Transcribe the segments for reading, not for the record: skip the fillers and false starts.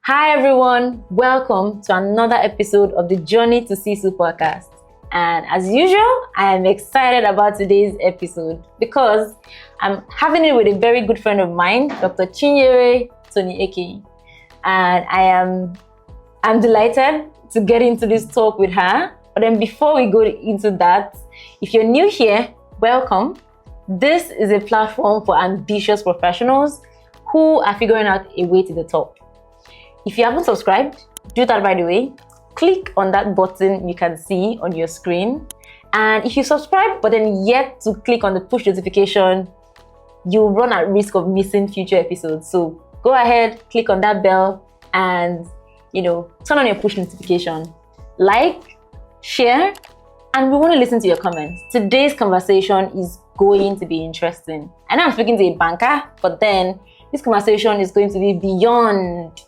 Hi everyone, welcome to another episode of the Journey to S2E2 podcast. And as usual, I am excited about today's episode because I'm having it with a very good friend of mine, Dr. Chinyere Tony-Eke. And I'm delighted to get into this talk with her. But then before we go into that, if you're new here, welcome. This is a platform for ambitious professionals who are figuring out a way to the top. If you haven't subscribed, do that right away. Click on that button you can see on your screen. And if you subscribe but then yet to click on the push notification, you run at risk of missing future episodes. So go ahead, click on that bell and turn on your push notification. Like, share, and we want to listen to your comments. Today's conversation is going to be interesting. I know I'm speaking to a banker, but then this conversation is going to be beyond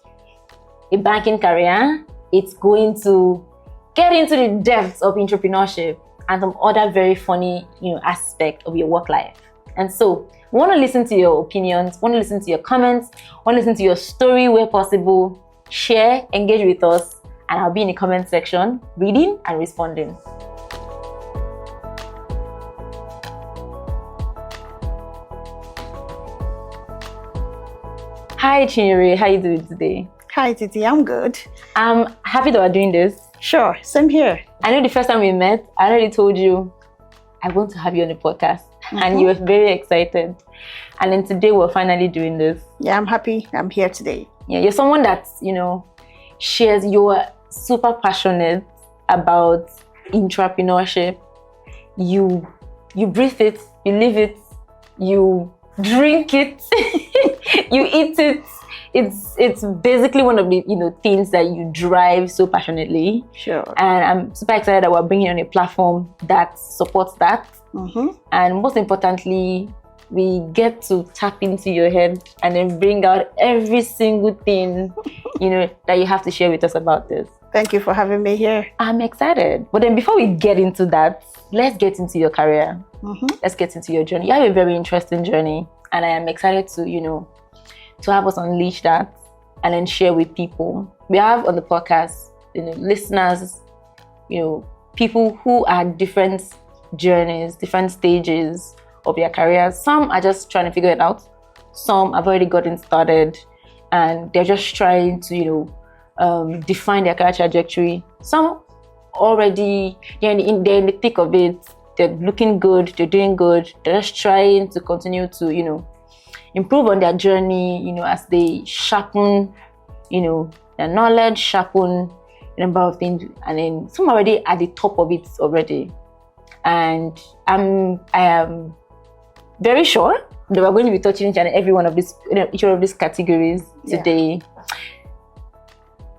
a banking career. It's going to get into the depths of entrepreneurship and some other very funny, aspect of your work life. And so, we want to listen to your opinions, want to listen to your comments, want to listen to your story where possible. Share, engage with us, and I'll be in the comment section reading and responding. Hi Chinyere, how are you doing today? Hi Titi, I'm good. I'm happy that we're doing this. Sure, same here. I know the first time we met, I already told you I want to have you on the podcast, and you were very excited. And then today we're finally doing this. Yeah, I'm happy I'm here today. Yeah, you're someone that, shares, you're super passionate about entrepreneurship. You breathe it, you live it, you drink it, you eat it. It's basically one of the things that you drive so passionately. Sure. And I'm super excited that we're bringing on a platform that supports that. And most importantly, we get to tap into your head and then bring out every single thing that you have to share with us about this. Thank you for having me here. I'm excited. But then before we get into that, let's get into your career. Let's get into your journey. You have a very interesting journey, and I am excited to have us unleash that and then share with people. We have on the podcast, listeners, people who are different journeys, different stages of their careers. Some are just trying to figure it out. Some have already gotten started and they're just trying to, define their career trajectory. Some already, they're in the thick of it. They're looking good, they're doing good. They're just trying to continue to, improve on their journey, as they sharpen, their knowledge, sharpen a number of things, and then some already at the top of it already. And I am very sure that we're going to be touching each and every one of these, each one of these categories today.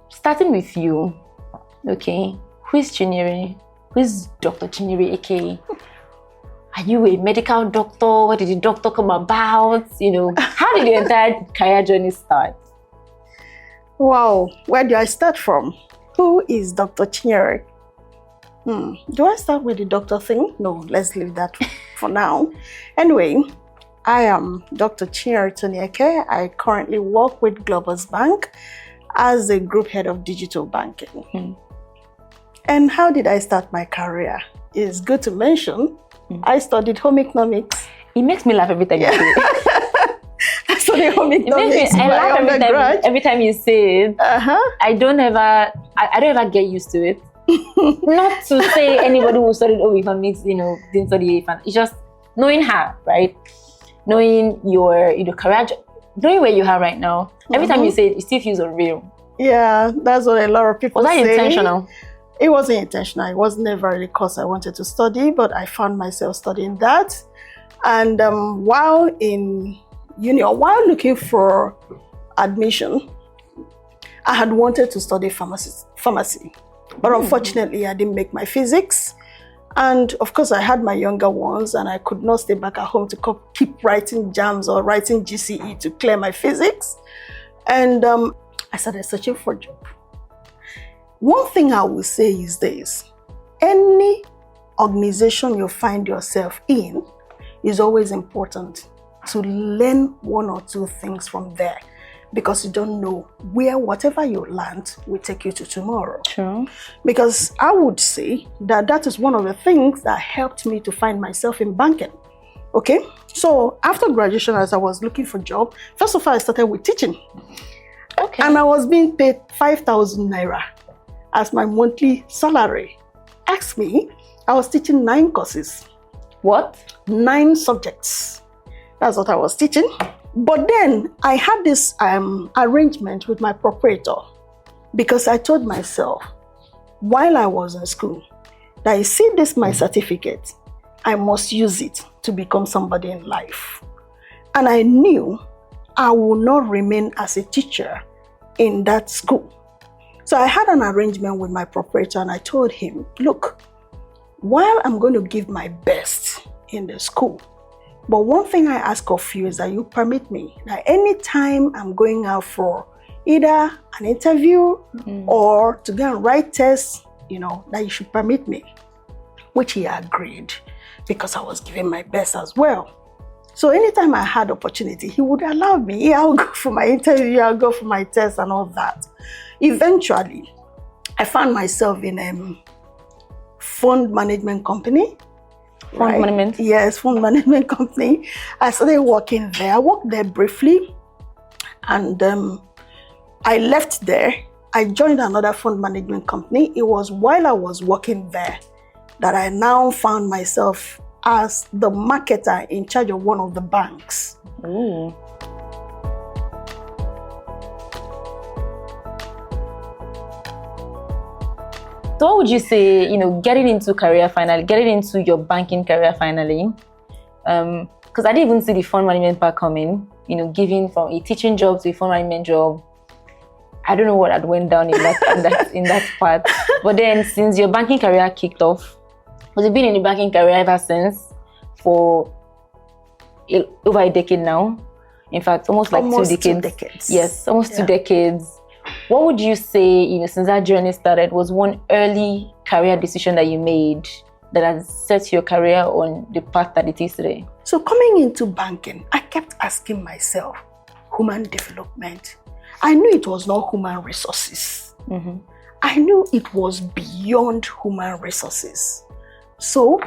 Starting with you, okay? Who is Chinyere? Who is Dr. Chinyere Eke? Are you a medical doctor? What did the doctor come about? How did your entire career journey start? Wow, where do I start from? Who is Dr. Chinyere? Do I start with the doctor thing? No, let's leave that for now. Anyway, I am Dr. Chinyere Tony-Eke. I currently work with Globus Bank as a group head of digital banking. And how did I start my career? It's good to mention I studied home economics. It makes me laugh every time you say it. I studied home economics. I laugh every time you say it. I don't ever get used to it. Not to say anybody who studied home economics, didn't study it. It's just knowing her, right? Knowing your career, knowing where you are right now. Every time you say it, it still feels unreal. Yeah, that's what a lot of people say. Was that intentional? It wasn't intentional. It was never the course I wanted to study, but I found myself studying that. And while in uni, or while looking for admission, I had wanted to study pharmacy. But unfortunately, I didn't make my physics. And of course, I had my younger ones, and I could not stay back at home to keep writing jams or writing GCE to clear my physics. And I started searching for a job. One thing I will say is this: any organization you find yourself in is always important to learn one or two things from there. because you don't know where whatever you learned will take you to tomorrow. True. Because I would say that is one of the things that helped me to find myself in banking. Okay, so after graduation, as I was looking for a job, first of all, I started with teaching. Okay. And I was being paid 5,000 naira as my monthly salary. Ask me, I was teaching 9 courses. What? 9 subjects. That's what I was teaching. But then I had this arrangement with my proprietor, because I told myself while I was in school that I see this my certificate, I must use it to become somebody in life. And I knew I would not remain as a teacher in that school. So I had an arrangement with my proprietor, and I told him, look, while I'm going to give my best in the school, but one thing I ask of you is that you permit me that anytime I'm going out for either an interview or to go and write tests, that you should permit me, which he agreed, because I was giving my best as well. So anytime I had opportunity, he would allow me. I'll go for my interview, I'll go for my test and all that. Eventually, I found myself in a fund management company. Fund management? Yes, fund management company. I started working there. I worked there briefly, and I left there. I joined another fund management company. It was while I was working there that I now found myself as the marketer in charge of one of the banks. Ooh. So what would you say, getting into your banking career finally? Because I didn't even see the fund management part coming, giving from a teaching job to a fund management job. I don't know what had went down in that part. But then since your banking career kicked off, because you've been in the banking career ever since for over a decade now. In fact, almost 2 decades. 2 decades. Yes, almost 2 decades. What would you say, since that journey started, was one early career decision that you made that has set your career on the path that it is today? So coming into banking, I kept asking myself, human development. I knew it was not human resources. Mm-hmm. I knew it was beyond human resources. So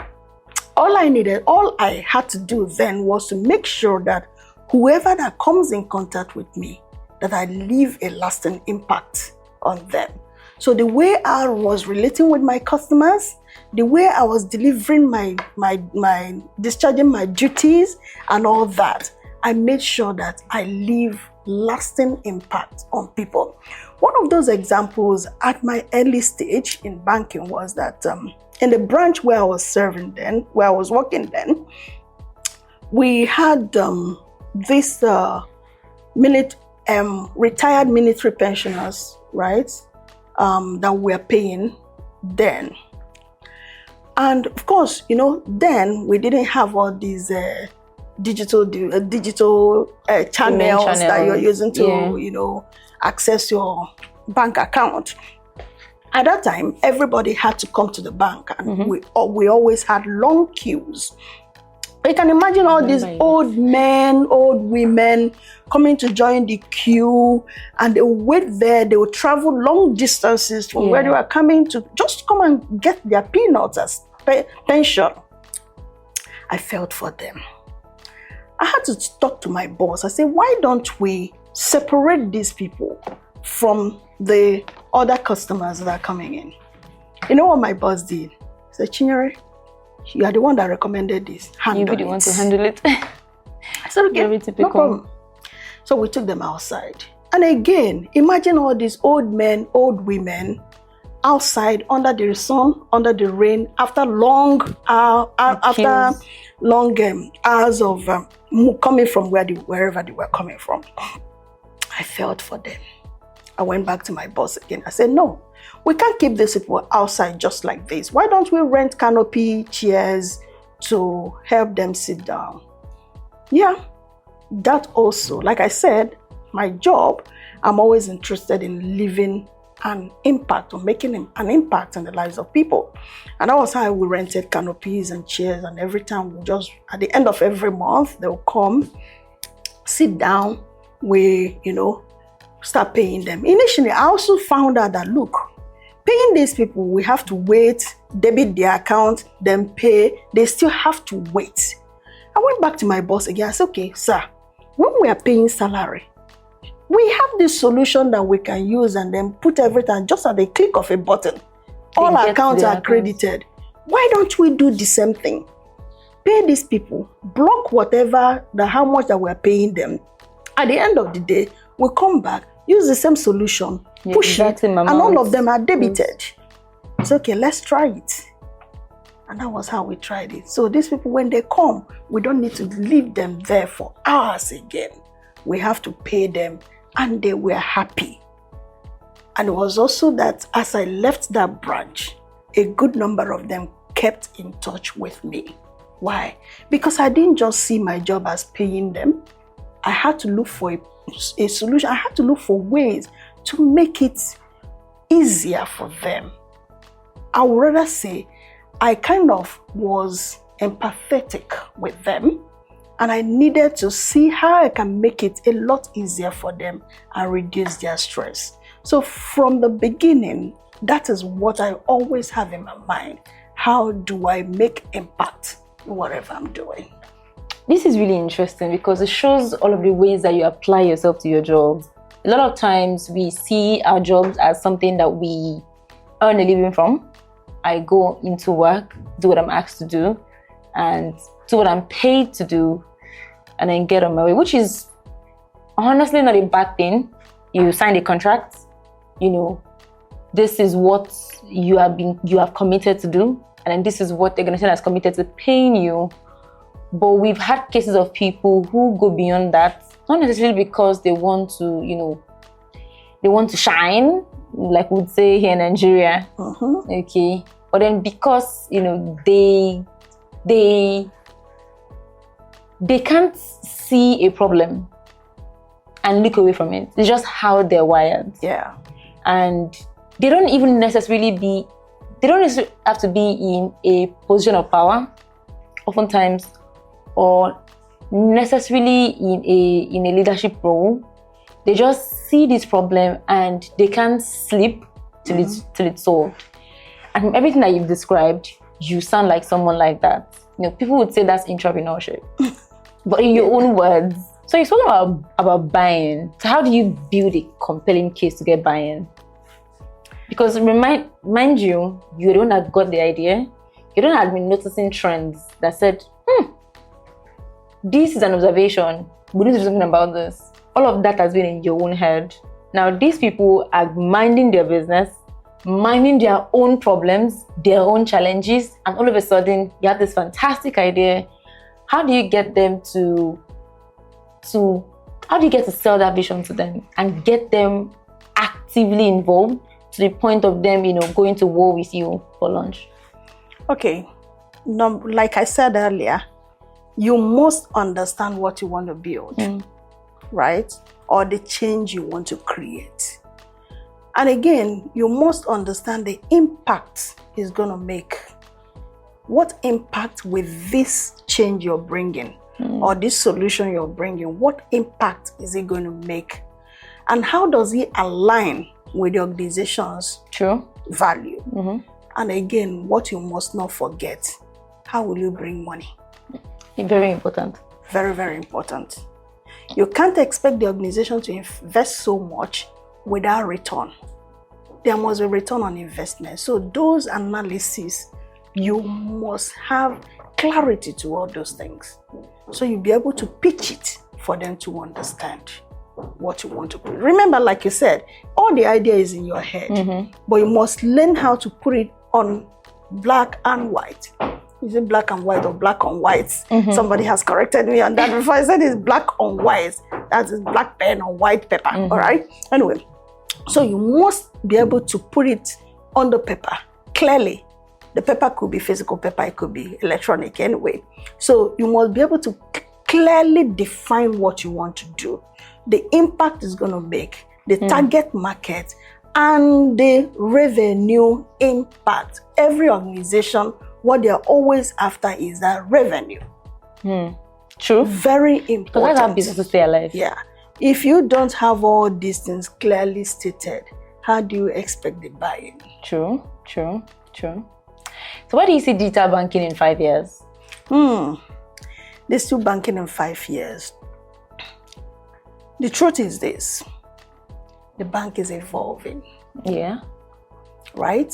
all I had to do then was to make sure that whoever that comes in contact with me, that I leave a lasting impact on them. So the way I was relating with my customers, the way I was delivering my discharging my duties and all that, I made sure that I leave lasting impact on people. One of those examples at my early stage in banking was that in the branch where I was serving then, where I was working then, we had this retired military pensioners, right, that we were paying then. And of course, then we didn't have all these digital channels that you're using to, access your bank account. At that time, everybody had to come to the bank, and we always had long queues. You can imagine all these old men, old women coming to join the queue, and they would wait there. They would travel long distances from where they were coming to just come and get their peanuts as pension. I felt for them. I had to talk to my boss. I said, why don't we separate these people from the other customers that are coming in? You know what my boss did? He said, Chinyere, you are the one that recommended this. You be the one to handle it. I said, okay, no problem. So we took them outside. And again, imagine all these old men, old women outside under the sun, under the rain, after long hours of coming from wherever they were coming from. I felt for them. I went back to my boss again. I said, no, we can't keep these people outside just like this. Why don't we rent canopy chairs to help them sit down? Yeah, that also, like I said, my job, I'm always interested in leaving an impact or making an impact in the lives of people. And that was how we rented canopies and chairs, and every time at the end of every month, they'll come, sit down, we, start paying them. Initially, I also found out that, look, paying these people, we have to wait, debit their account, then pay. They still have to wait. I went back to my boss again. I said, okay, sir, when we are paying salary, we have this solution that we can use and then put everything just at the click of a button. All accounts are credited. Why don't we do the same thing? Pay these people, block whatever, how much that we're paying them. At the end of the day, we come back, use the same solution, push it, and all of them are debited. It's okay, let's try it. And that was how we tried it. So these people, when they come, we don't need to leave them there for hours again. We have to pay them, and they were happy. And it was also that as I left that branch, a good number of them kept in touch with me. Why? Because I didn't just see my job as paying them. I had to look for a solution. I had to look for ways to make it easier for them. I would rather say I kind of was empathetic with them, and I needed to see how I can make it a lot easier for them and reduce their stress. So from the beginning, that is what I always have in my mind. How do I make impact in whatever I'm doing? This is really interesting because it shows all of the ways that you apply yourself to your job. A lot of times we see our jobs as something that we earn a living from. I go into work, do what I'm asked to do, and do what I'm paid to do, and then get on my way, which is honestly not a bad thing. You signed a contract, this is what you have committed to do, and then this is what the organization has committed to paying you. But we've had cases of people who go beyond that, not necessarily because they want to, they want to shine, like we'd say here in Nigeria. Okay. But then because, they can't see a problem and look away from it. It's just how they're wired. Yeah. And they don't necessarily have to be in a position of power, oftentimes, or necessarily in a leadership role. They just see this problem and they can't sleep till it's solved. And from everything that you've described, you sound like someone like that. People would say that's entrepreneurship, but in your own words. So you spoke about buying. So how do you build a compelling case to get buy-in? Because mind you, you're the one that got the idea. You don't have been noticing trends that said, this is an observation. We need to do something about this. All of that has been in your own head. Now, these people are minding their business, minding their own problems, their own challenges, and all of a sudden, you have this fantastic idea. How do you get them how do you get to sell that vision to them and get them actively involved to the point of them, going to war with you for lunch? Okay. Like I said earlier, you must understand what you want to build, right? Or the change you want to create. And again, you must understand the impact it's going to make. What impact with this change you're bringing or this solution you're bringing, what impact is it going to make? And how does it align with the organization's value? And again, what you must not forget, how will you bring money? Very important. Very, very important. You can't expect the organization to invest so much without return. There must be return on investment. So those analyses, you must have clarity to all those things. So you'll be able to pitch it for them to understand what you want to put. Remember, like you said, all the idea is in your head, but you must learn how to put it on black and white. Is it black and white or black on white? Somebody has corrected me on that before. I said it's black on white. That is black pen on white paper. All right. Anyway, so you must be able to put it on the paper clearly. The paper could be physical paper, it could be electronic anyway. So you must be able to clearly define what you want to do, the impact it's going to make, the target market, and the revenue impact. Every organization, what they're always after is that revenue. True. Very important. Because that's how businesses stay alive. Yeah. If you don't have all these things clearly stated, how do you expect the buy-in? True. So where do you see digital banking in 5 years? Digital banking in 5 years. The truth is this. The bank is evolving. Yeah. Right?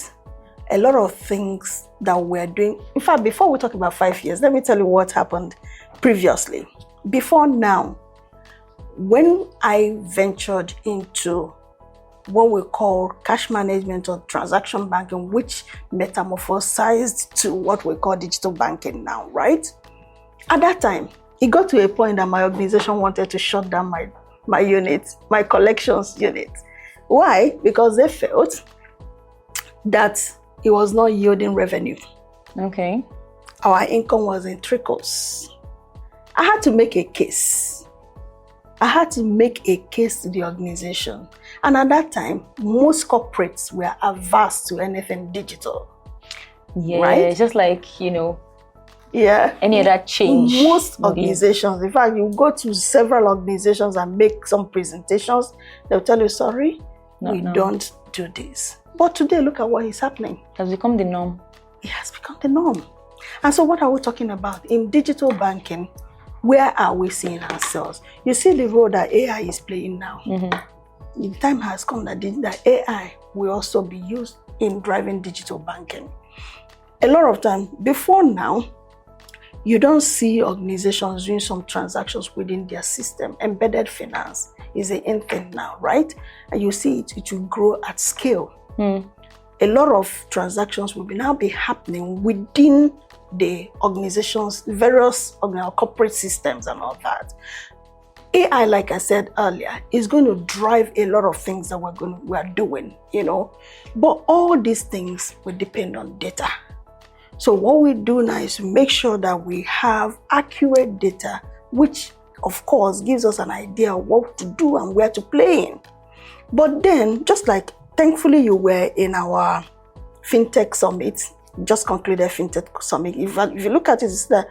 A lot of things that we're doing. In fact, before we talk about 5 years, let me tell you what happened previously. Before now, when I ventured into what we call cash management or transaction banking, which metamorphosized to what we call digital banking now, right? At that time, it got to a point that my organization wanted to shut down my unit, my collections unit. Why? Because they felt that it was not yielding revenue. Okay. Our income was in trickles. I had to make a case. I had to make a case to the organization. And at that time, most corporates were averse to anything digital. Yeah, right? Just like, yeah, any other change. Most organizations, in fact, you go to several organizations and make some presentations, they'll tell you, sorry, we don't do this. But today, look at what is happening. It has become the norm. It has become the norm. And so what are we talking about? In digital banking, where are we seeing ourselves? You see the role that AI is playing now. The time has come that AI will also be used in driving digital banking. A lot of time, before now, you don't see organizations doing some transactions within their system. Embedded finance is the in thing now, right? And you see it will grow at scale. A lot of transactions will now be happening within the organization's various corporate systems and all that. AI, like I said earlier, is going to drive a lot of things that we're doing, But all these things will depend on data. So what we do now is to make sure that we have accurate data, which of course gives us an idea of what to do and where to play in. But then, just like thankfully you were in our FinTech Summit, just concluded FinTech Summit. If you look at it, it's that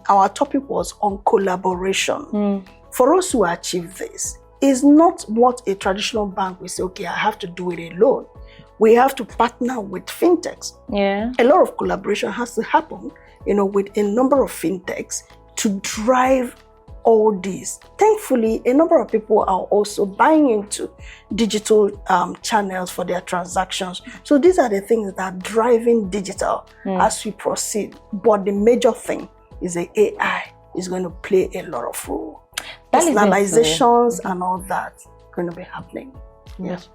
our topic was on collaboration. For us to achieve this, is not what a traditional bank will say, okay, I have to do it alone. We have to partner with fintechs. Yeah. A lot of collaboration has to happen, with a number of fintechs to drive all these. Thankfully, a number of people are also buying into digital channels for their transactions. So these are the things that are driving digital as we proceed. But the major thing is the AI is going to play a lot of role. Personalizations and all that going to be happening. Yes.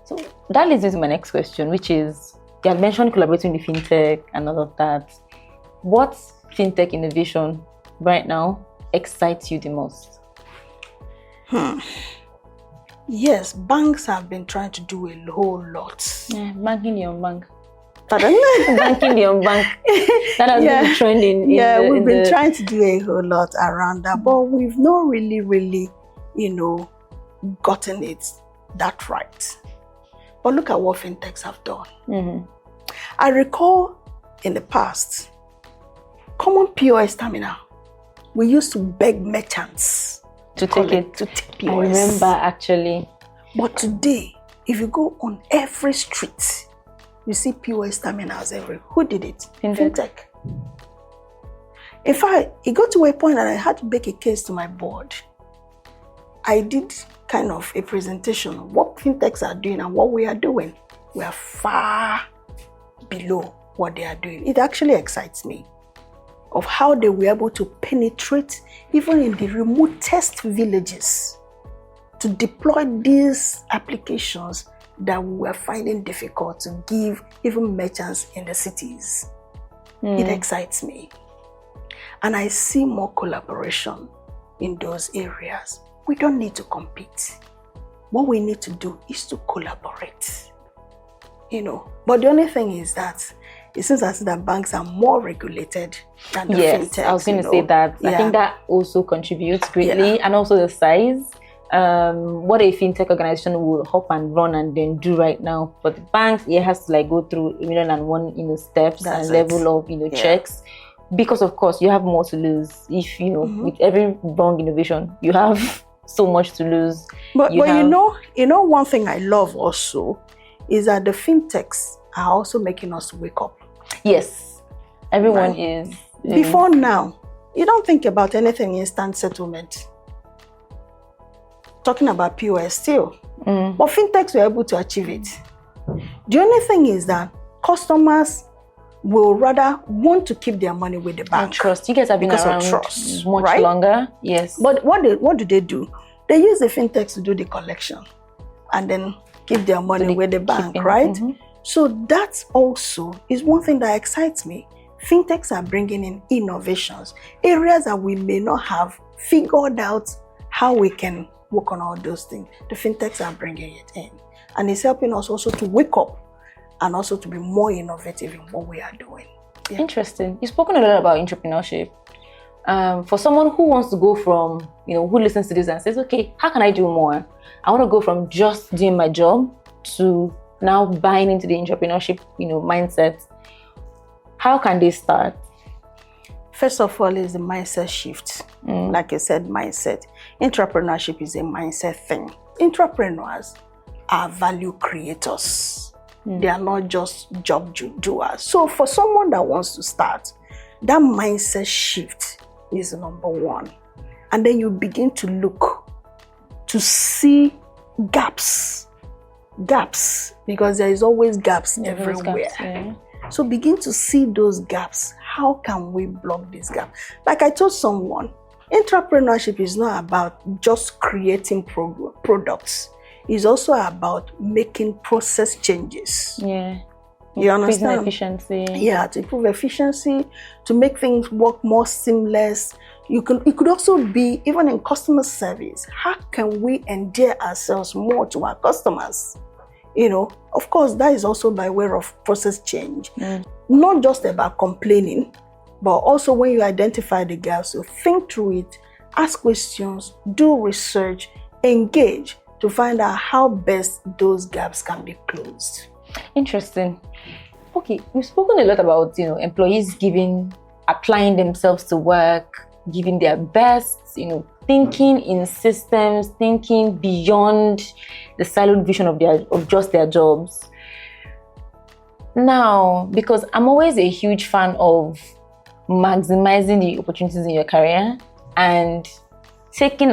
So that leads me to my next question, which is, you had mentioned collaborating with fintech and all of that. What fintech innovation right now excites you the most? Yes, banks have been trying to do a whole lot. Yeah, banking the unbank. Pardon? Banking the unbank. That has been trending. We've been trying to do a whole lot around that, but we've not really, gotten it that right. But look at what fintechs have done. I recall in the past, common POS terminal, we used to beg merchants to take POS. I remember actually. But today, if you go on every street, you see POS terminals everywhere. Who did it? Fintech. In fact, it got to a point that I had to make a case to my board. I did kind of a presentation of what fintechs are doing and what we are doing. We are far below what they are doing. It actually excites me of how they were able to penetrate even in the remotest villages to deploy these applications that we were finding difficult to give even merchants in the cities. It excites me. And I see more collaboration in those areas. We don't need to compete. What we need to do is to collaborate. But the only thing is that it seems as if banks are more regulated than the fintechs. I was going to say that. Yeah. I think that also contributes greatly, and also the size. What a fintech organization will hop and run and then do right now, but the banks, it has to go through 1,001 steps and level of checks. because of course you have more to lose. If with every wrong innovation, you have so much to lose. But you know one thing I love also is that the fintechs are also making us wake up. Yes, everyone is. Before now, you don't think about anything instant settlement. Talking about POS still. But fintechs were able to achieve it. The only thing is that customers will rather want to keep their money with the bank. And trust. You guys have been around much longer. Yes. But what do they do? They use the fintechs to do the collection and then keep their money with the bank, right? So that also is one thing that excites me. Fintechs are bringing in innovations, areas that we may not have figured out how we can work on all those things. The fintechs are bringing it in. And it's helping us also to wake up and also to be more innovative in what we are doing. Yeah. Interesting. You've spoken a lot about entrepreneurship. For someone who wants to go from, who listens to this and says, okay, how can I do more? I want to go from just doing my job to now buying into the entrepreneurship, mindset. How can they start? First of all, is the mindset shift. Like you said, mindset. Entrepreneurship is a mindset thing. Entrepreneurs are value creators. They are not just job doers. So for someone that wants to start, that mindset shift is number one. And then you begin to look to see gaps, because there is always gaps everywhere. Gaps, So begin to see those gaps. How can we block this gap? Like I told someone, entrepreneurship is not about just creating products. It's also about making process changes. Yeah. You understand? Efficiency. Yeah, to improve efficiency, to make things work more seamless. It could also be even in customer service. How can we endear ourselves more to our customers? Of course, that is also by way of process change. Not just about complaining, but also when you identify the gaps, you think through it, ask questions, do research, engage to find out how best those gaps can be closed. Interesting. Okay, we've spoken a lot about, employees applying themselves to work, giving their best, thinking in systems, thinking beyond the siloed vision of just their jobs. Now, because I'm always a huge fan of maximizing the opportunities in your career and taking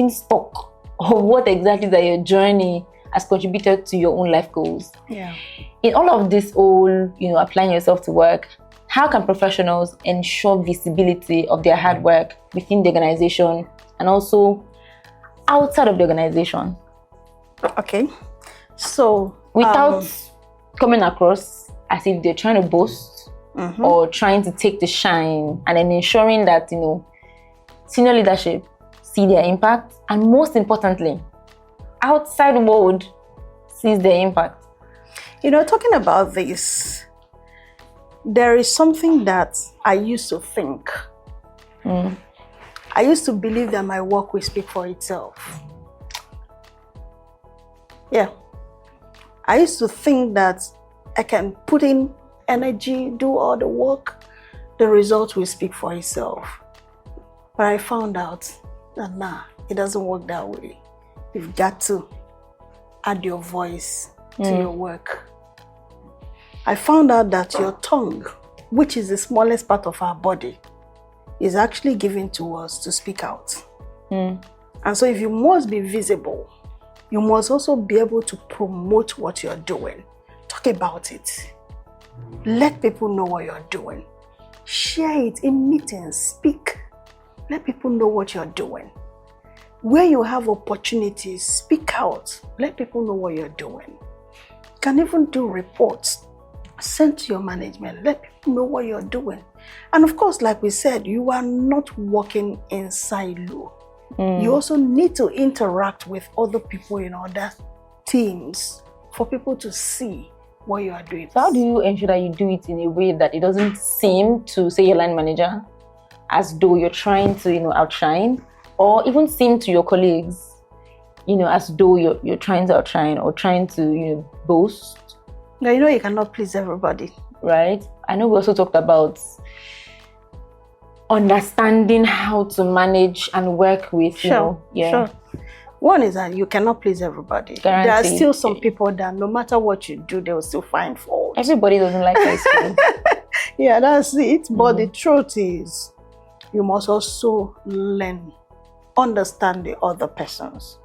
stock of what exactly that your journey has contributed to your own life goals. Yeah. In all of this applying yourself to work, how can professionals ensure visibility of their hard work within the organization and also outside of the organization? Okay. So without coming across as if they're trying to boast or trying to take the shine, and then ensuring that, senior leadership see their impact, and most importantly, outside world sees their impact. Talking about this, there is something that I used to think. I used to believe that my work will speak for itself. Yeah. I used to think that I can put in energy, do all the work, the result will speak for itself. But I found out that it doesn't work that way. You've got to add your voice to your work. I found out that your tongue, which is the smallest part of our body, is actually given to us to speak out. And so if you must be visible, you must also be able to promote what you're doing. Talk about it. Let people know what you're doing. Share it in meetings. Speak. Let people know what you're doing. Where you have opportunities, speak out. Let people know what you're doing. You can even do reports. Send to your management. Let people know what you're doing. And of course, like we said, you are not working in silo. You also need to interact with other people in other teams for people to see what you are doing. So how do you ensure that you do it in a way that it doesn't seem to, say, your line manager as though you're trying to, outshine, or even seem to your colleagues, as though you're trying to outshine or trying to, boast? Now, you cannot please everybody. Right? I know we also talked about understanding how to manage and work with, Sure. One is that you cannot please everybody. Guaranteed. There are still some people that no matter what you do, they will still find fault. Everybody doesn't like ice cream. Yeah, that's it. But the truth is, you must also understand the other persons.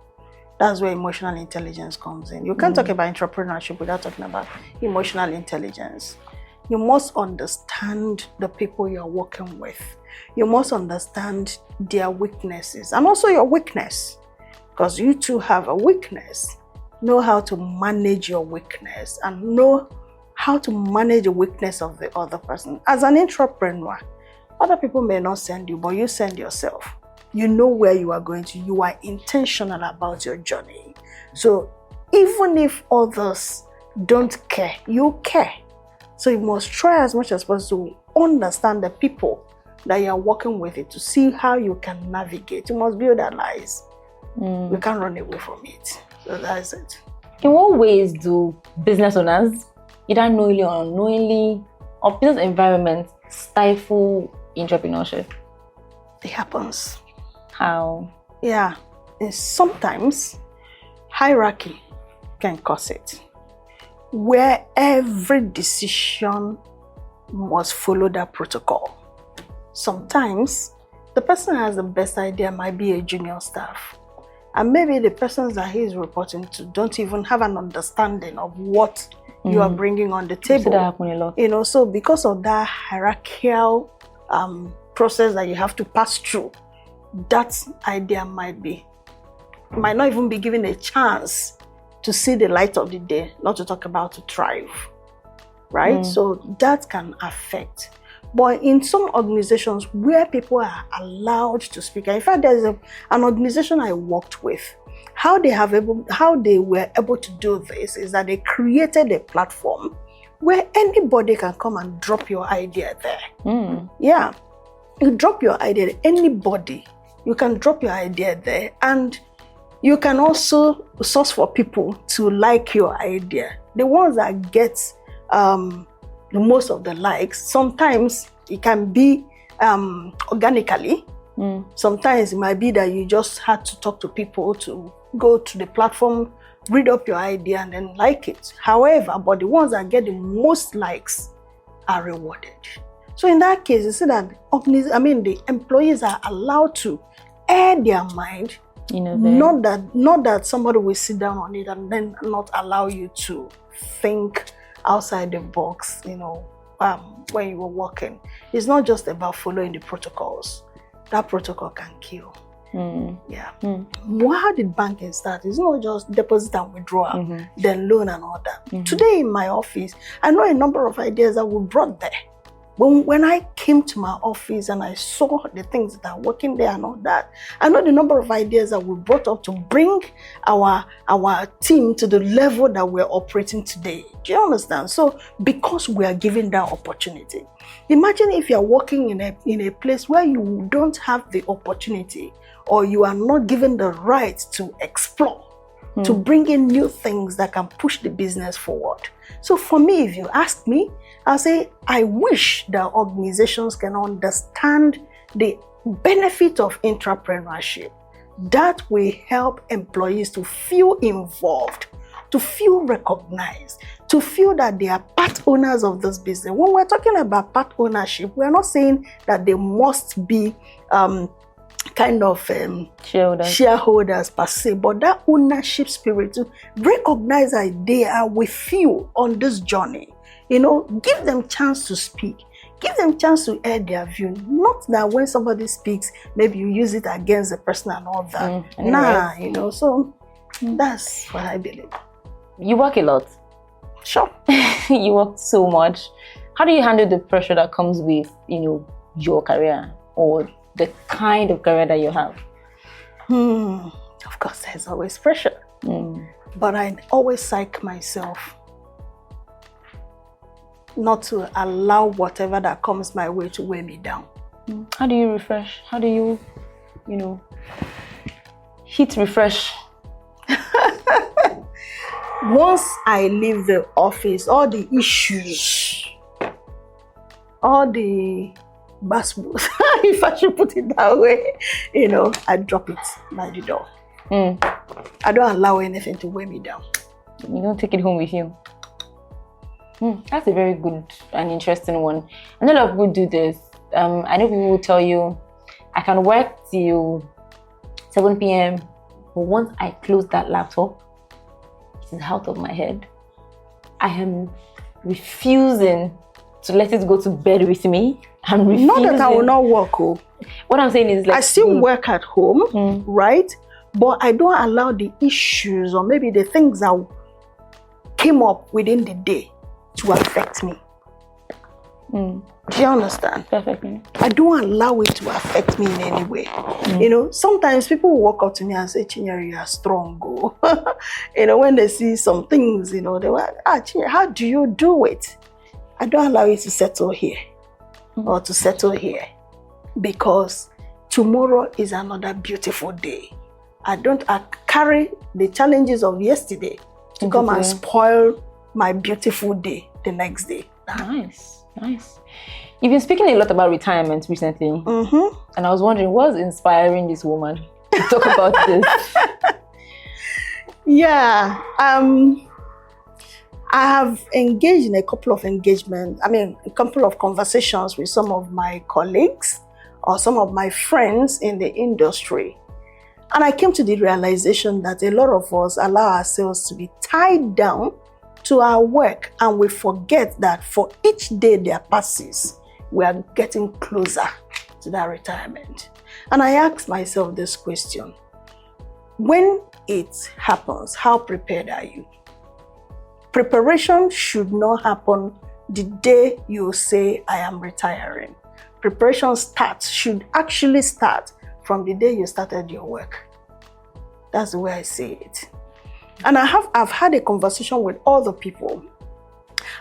That's where emotional intelligence comes in. You can't talk about entrepreneurship without talking about emotional intelligence. You must understand the people you're working with. You must understand their weaknesses and also your weakness. Because you too have a weakness. Know how to manage your weakness and know how to manage the weakness of the other person. As an entrepreneur, other people may not send you, but you send yourself. You know where you are going to. You are intentional about your journey. So even if others don't care, you care. So you must try as much as possible to understand the people that you are working with it, to see how you can navigate. You must build allies. You can't run away from it. So that's it. In what ways do business owners, either knowingly or unknowingly, or business environments stifle entrepreneurship? It happens. How? Yeah. And sometimes hierarchy can cause it, where every decision must follow that protocol. Sometimes the person who has the best idea might be a junior staff. And maybe the persons that he is reporting to don't even have an understanding of what you are bringing on the table. That happen a lot. You know, so because of that hierarchical process that you have to pass through, that idea might not even be given a chance to see the light of the day, not to talk about to thrive, right? So that can affect. But in some organizations where people are allowed to speak, in fact, there's an organization I worked with. How they were able to do this is that they created a platform where anybody can come and drop your idea there. Yeah, you drop your idea, anybody, you can drop your idea there, and you can also source for people to like your idea. The ones that get the most of the likes, sometimes it can be organically. Sometimes it might be that you just had to talk to people to go to the platform, read up your idea and then like it. However, but the ones that get the most likes are rewarded. So in that case, you see that the employees are allowed to air their mind. Not that somebody will sit down on it and then not allow you to think outside the box, when you were working. It's not just about following the protocols. That protocol can kill. Yeah. How did banking start? It's not just deposit and withdrawal, then loan and all that. Today in my office, I know a number of ideas that were brought there. When I came to my office and I saw the things that are working there and all that, I know the number of ideas that we brought up to bring our team to the level that we're operating today. Do you understand? So because we are given that opportunity, imagine if you're working in a place where you don't have the opportunity or you are not given the right to explore, to bring in new things that can push the business forward. So for me, if you ask me, I'll say I wish that organizations can understand the benefit of entrepreneurship. That will help employees to feel involved, to feel recognized, to feel that they are part owners of this business. When we're talking about part ownership, we're not saying that they must be shareholders per se, but that ownership spirit to recognize that they are with you on this journey. Give them chance to speak. Give them chance to air their view. Not that when somebody speaks, maybe you use it against the person and all that. So that's what I believe. You work a lot. Sure. You work so much. How do you handle the pressure that comes with, your career or the kind of career that you have? Of course, there's always pressure. But I always psych myself not to allow whatever that comes my way to weigh me down. How do you refresh? How do you, hit refresh? Once I leave the office, all the issues, all the basbos, if I should put it that way, you know, I drop it by the door. I don't allow anything to weigh me down. You don't take it home with you. That's a very good and interesting one. I know a lot of people do this. I know people will tell you, I can work till 7 p.m. But once I close that laptop, it is out of my head. I am refusing to let it go to bed with me. I'm refusing. Not that I will not work. What I'm saying is, like, I still work at home, right? But I don't allow the issues or maybe the things that came up within the day to affect me. Do you understand? Perfectly. I don't allow it to affect me in any way. You know, sometimes people will walk up to me and say, Chinyere, you are strong. You know, when they see some things, you know, they were, Chinyere, how do you do it? I don't allow it to settle here or to settle here, because tomorrow is another beautiful day. I carry the challenges of yesterday to come and spoil my beautiful day the next day. Nice. You've been speaking a lot about retirement recently. And I was wondering, what's inspiring this woman to talk about this? Yeah. I have engaged in a couple of conversations with some of my colleagues or some of my friends in the industry. And I came to the realization that a lot of us allow ourselves to be tied down to our work, and we forget that for each day that passes, we are getting closer to that retirement. And I asked myself this question: when it happens, how prepared are you? Preparation should not happen the day you say, I am retiring. Preparation should actually start from the day you started your work. That's the way I see it. And I've had a conversation with other people,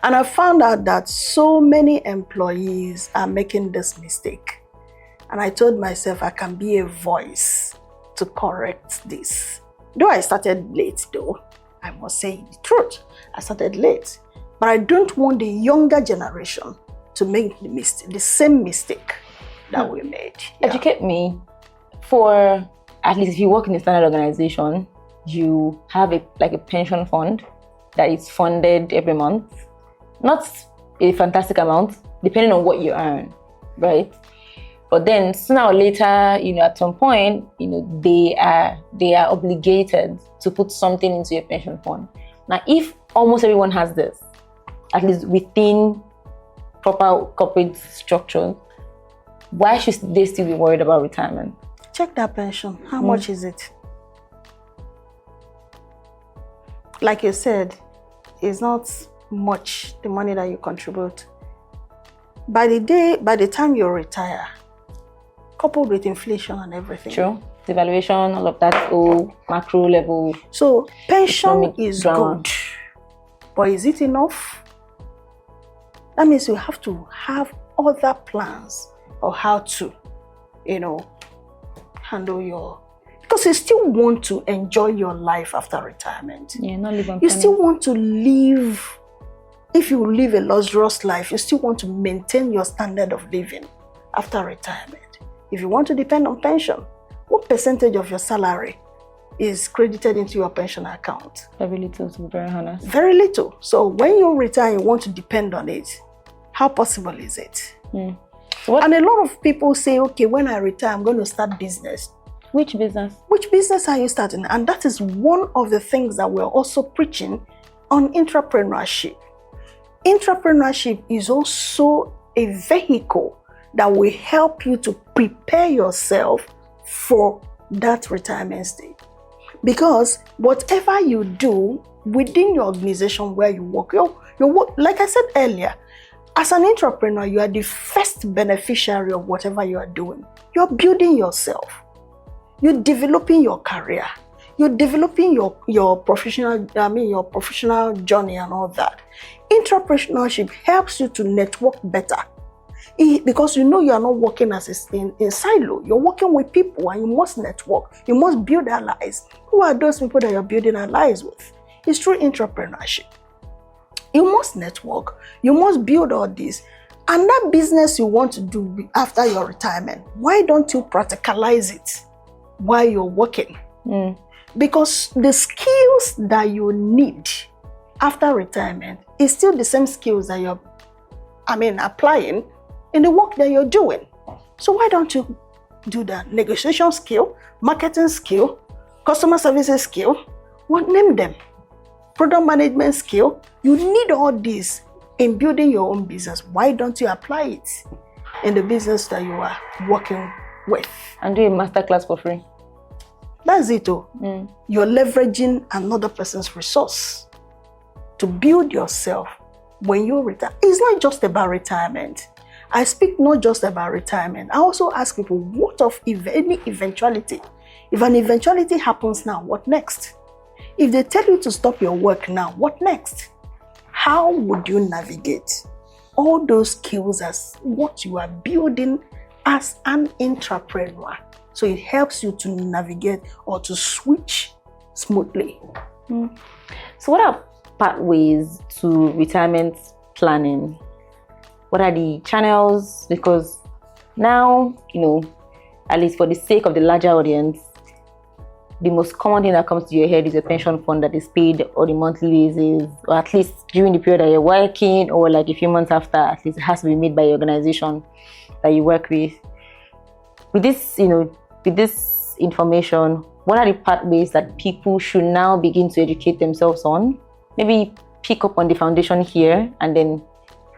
and I found out that so many employees are making this mistake. And I told myself I can be a voice to correct this. Though I started late though, I must say the truth. I started late, but I don't want the younger generation to make the same mistake that we made. Yeah. Educate me. For at least if you work in a standard organization, you have a pension fund that is funded every month. Not a fantastic amount, depending on what you earn, right? But then sooner or later, you know, at some point, you know, they are obligated to put something into your pension fund. Now, if almost everyone has this, at least within proper corporate structure, why should they still be worried about retirement? Check that pension. How much is it? Like you said, it's not much, the money that you contribute. By the time you retire, coupled with inflation and everything. True. Devaluation, all of that, macro level. So pension is good, but is it enough? That means you have to have other plans of how to, you know, handle your, because you still want to enjoy your life after retirement. Yeah, not live on You still want to live, if you live a luxurious life, you still want to maintain your standard of living after retirement. If you want to depend on pension, what percentage of your salary is credited into your pension account? Very little, to be very honest. Very little. So when you retire, you want to depend on it. How possible is it? And a lot of people say, okay, when I retire, I'm going to start business. Which business? Which business are you starting? And that is one of the things that we're also preaching on entrepreneurship. Entrepreneurship is also a vehicle that will help you to prepare yourself for that retirement stage. Because whatever you do within your organization where you work, like I said earlier, as an entrepreneur, you are the first beneficiary of whatever you are doing. You're building yourself. You're developing your career. You're developing your professional journey and all that. Entrepreneurship helps you to network better. Because you know you are not working as in silo. You're working with people and you must network. You must build allies. Who are those people that you're building allies with? It's through entrepreneurship. You must network. You must build all this. And that business you want to do after your retirement, why don't you practicalize it while you're working? Because the skills that you need after retirement is still the same skills that you're, applying in the work that you're doing. So why don't you do that? Negotiation skill, marketing skill, customer services skill, name them. Product management skill. You need all these in building your own business. Why don't you apply it in the business that you are working with? And do a masterclass for free. That's it. You're leveraging another person's resource to build yourself when you retire. It's not just about retirement. I speak not just about retirement. I also ask people, what of any eventuality? If an eventuality happens now, what next? If they tell you to stop your work now, what next? How would you navigate all those skills as what you are building as an entrepreneur? So it helps you to navigate or to switch smoothly. So what are pathways to retirement planning? What are the channels? Because now, at least for the sake of the larger audience, the most common thing that comes to your head is a pension fund that is paid on a monthly basis, or at least during the period that you're working, or like a few months after, at least it has to be made by the organization that you work with. With this, with this information, what are the pathways that people should now begin to educate themselves on? Maybe pick up on the foundation here, and then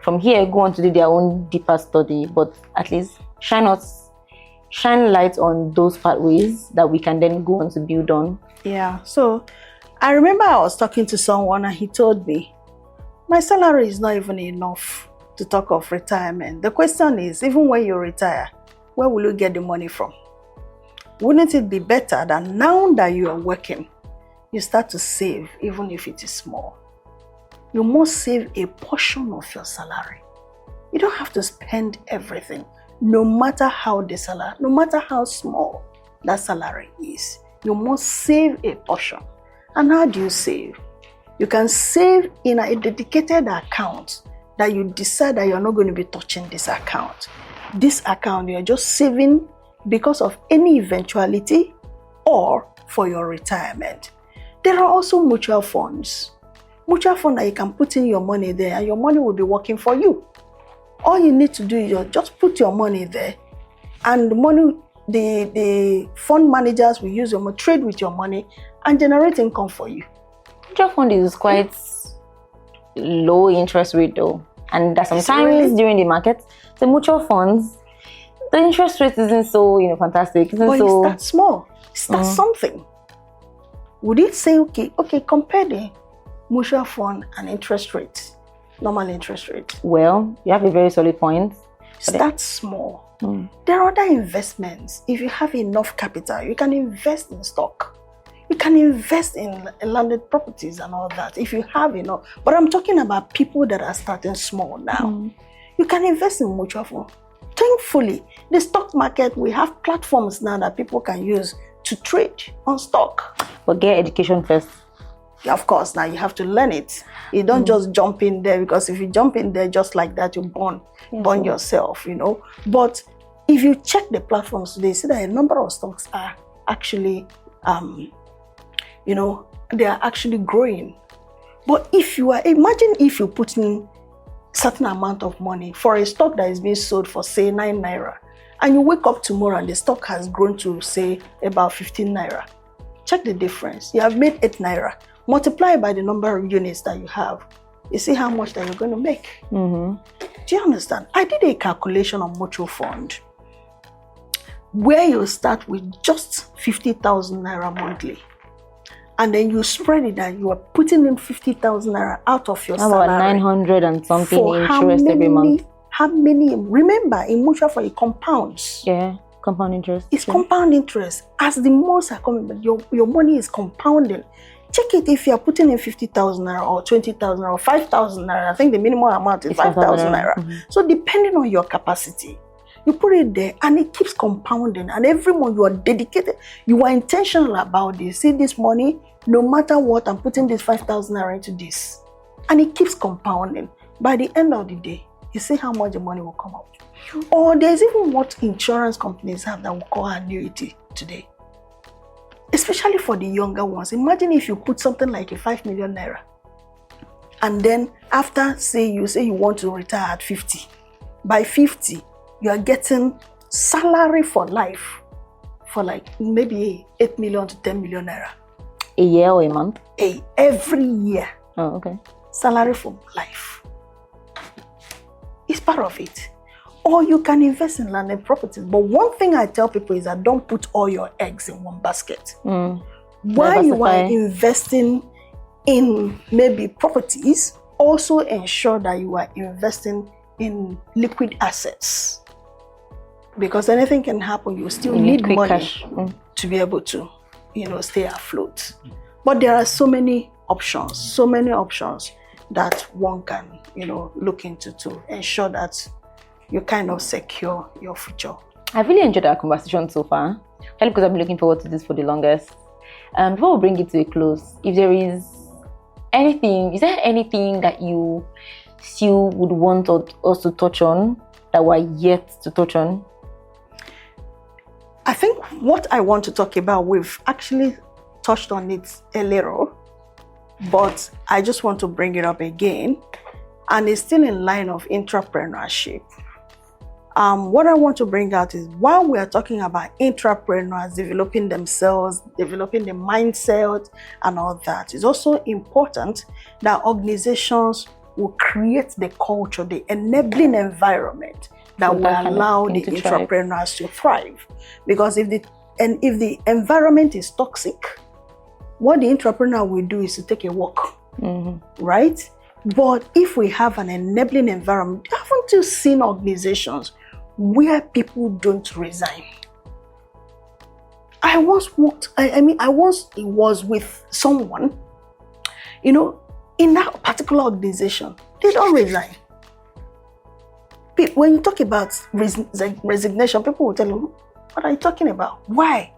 from here go on to do their own deeper study, but at least shine light on those pathways that we can then go on to build on. Yeah, so I remember I was talking to someone and he told me, my salary is not even enough to talk of retirement. The question is, even when you retire, where will you get the money from? Wouldn't it be better that now that you are working, you start to save, even if it is small? You must save a portion of your salary. You don't have to spend everything, no matter how small that salary is. You must save a portion. And how do you save? You can save in a dedicated account that you decide that you're not going to be touching this account. This account, you're just saving because of any eventuality or for your retirement. There are also mutual funds. Mutual fund that you can put in your money there and your money will be working for you. All you need to do is just put your money there, and the money, the fund managers will use your money, trade with your money and generate income for you. Mutual fund is quite low interest rate though, and that sometimes during the market, the mutual funds, the interest rate isn't so fantastic. But you start small, start something. Would it say okay, compare the mutual fund and interest rate, normal interest rate? Well, you have a very solid point. Start small. There are other investments. If you have enough capital, you can invest in stock. You can invest in landed properties and all that if you have enough. But I'm talking about people that are starting small now. You can invest in mutual fund. Thankfully, the stock market, we have platforms now that people can use to trade on stock. But get education first. Of course, now you have to learn it. You don't just jump in there, because if you jump in there just like that, you burn yourself, But if you check the platforms today, you see that a number of stocks are actually, they are actually growing. But imagine if you put in certain amount of money for a stock that is being sold for, say, 9 naira, and you wake up tomorrow and the stock has grown to, say, about 15 naira. Check the difference. You have made 8 naira. Multiply by the number of units that you have. You see how much that you're going to make. Do you understand? I did a calculation on mutual fund where you start with just 50,000 naira monthly, and then you spread it and you are putting in 50,000 naira out of your salary. About 900 and something interest every month. How many? Remember, in mutual fund, it compounds. Yeah, compound interest. It's compound interest. As the months are coming, but your money is compounding. Check it if you are putting in 50,000 naira or 20,000 or 5,000 naira. I think the minimum amount is 5,000 naira. So depending on your capacity, you put it there and it keeps compounding. And every month you are dedicated, you are intentional about this. See this money, no matter what, I'm putting this 5,000 naira into this. And it keeps compounding. By the end of the day, you see how much the money will come out. Or there's even what insurance companies have that we call annuity today. Especially for the younger ones. Imagine if you put something like a 5 million naira. And then after, say you want to retire at 50. By 50, you are getting salary for life for like maybe 8 million to 10 million naira. A year or a month? Every year. Oh, okay. Salary for life. It's part of it. Or you can invest in land and properties. But one thing I tell people is that don't put all your eggs in one basket. While you are investing in maybe properties, also ensure that you are investing in liquid assets. Because anything can happen, you still need money cash to be able to, stay afloat. But there are so many options that one can, look into to ensure that you kind of secure your future. I've really enjoyed our conversation so far, especially because I've been looking forward to this for the longest. Before we bring it to a close, if there is there anything that you still would want us to touch on that we're yet to touch on? I think what I want to talk about, we've actually touched on it a little, but I just want to bring it up again, and it's still in line of entrepreneurship. What I want to bring out is, while we are talking about entrepreneurs developing themselves, developing the mindset and all that, it's also important that organizations will create the culture, the enabling environment that will allow the entrepreneurs to thrive. Because if the environment is toxic, what the entrepreneur will do is to take a walk, right? But if we have an enabling environment, haven't you seen organizations where people don't resign? I once was with someone, in that particular organization, they don't resign. When you talk about resignation, people will tell you, what are you talking about? Why?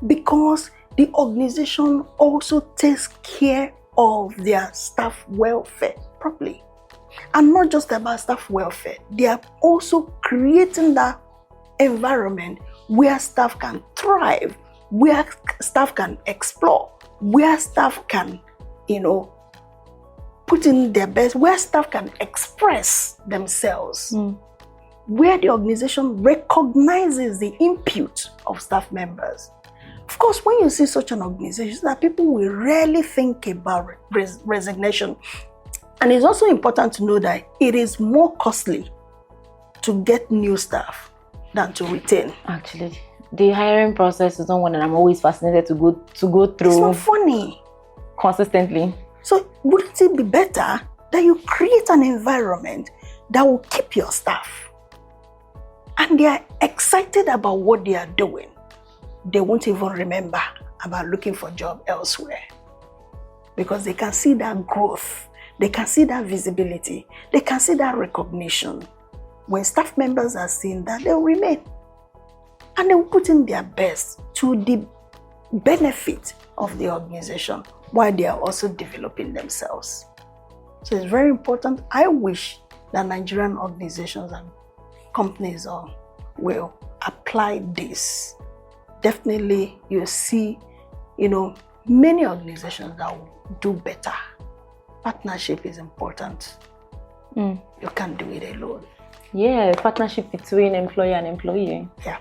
Because the organization also takes care of their staff welfare properly. And not just about staff welfare, they are also creating that environment where staff can thrive, where staff can explore, where staff can, put in their best, where staff can express themselves, where the organization recognizes the input of staff members. Of course, when you see such an organization, that people will rarely think about resignation. And it's also important to know that it is more costly to get new staff than to retain. Actually, the hiring process is not one that I'm always fascinated to go through. It's not funny. Consistently. So wouldn't it be better that you create an environment that will keep your staff, and they are excited about what they are doing? They won't even remember about looking for a job elsewhere, because they can see that growth, they can see that visibility, they can see that recognition. When staff members are seeing that, they'll remain, and they'll put in their best to the benefit of the organization while they are also developing themselves. So it's very important. I wish that Nigerian organizations and companies will apply this. Definitely, you'll see, many organizations that will do better. Partnership is important. You can't do it alone. Yeah, partnership between employer and employee. Yeah.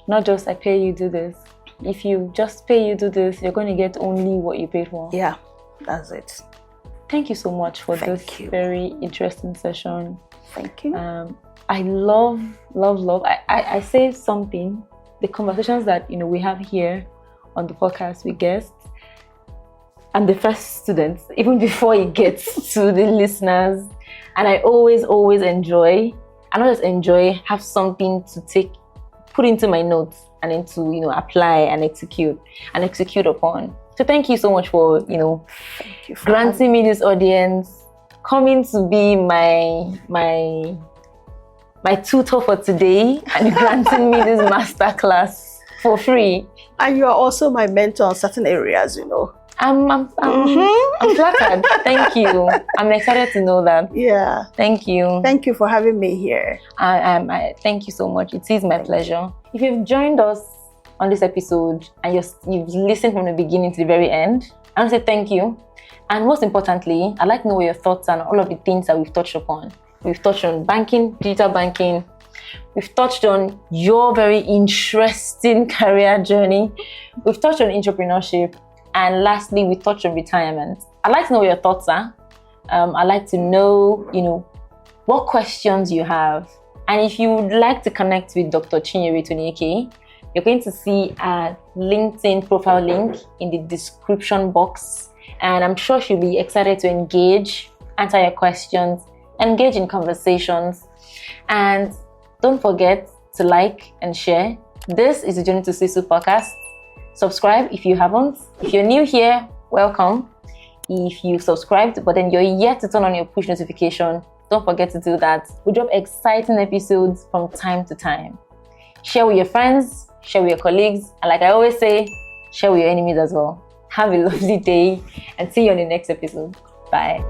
Not just I pay you do this. If you just pay you do this, you're going to get only what you paid for. Yeah, that's it. Thank you so much for this very interesting session. Thank you. I love. I say something. The conversations that we have here on the podcast with guests and the first students, even before it gets to the listeners, and I always enjoy. I not just enjoy, have something to put into my notes and then to apply and execute upon. So thank you so much for granting me this audience, coming to be my tutor for today, and granting me this masterclass for free. And you're also my mentor on certain areas, I'm flattered. Thank you. I'm excited to know that. Yeah. Thank you. Thank you for having me here. I thank you so much. It is my pleasure. If you've joined us on this episode and you've listened from the beginning to the very end, I want to say thank you. And most importantly, I'd like to know what your thoughts are on all of the things that we've touched upon. We've touched on banking, digital banking. We've touched on your very interesting career journey. We've touched on entrepreneurship. And lastly, we touched on retirement. I'd like to know what your thoughts are. I'd like to know, what questions you have. And if you would like to connect with Dr. Chinyere Tony-Eke, you're going to see a LinkedIn profile link in the description box. And I'm sure she'll be excited to engage, answer your questions, engage in conversations. And don't forget to like and share. This is the Journey to CISO podcast. Subscribe if you haven't. If you're new here, welcome. If you subscribed, but then you're yet to turn on your push notification, don't forget to do that. We drop exciting episodes from time to time. Share with your friends, share with your colleagues, and like I always say, share with your enemies as well. Have a lovely day and see you on the next episode. Bye.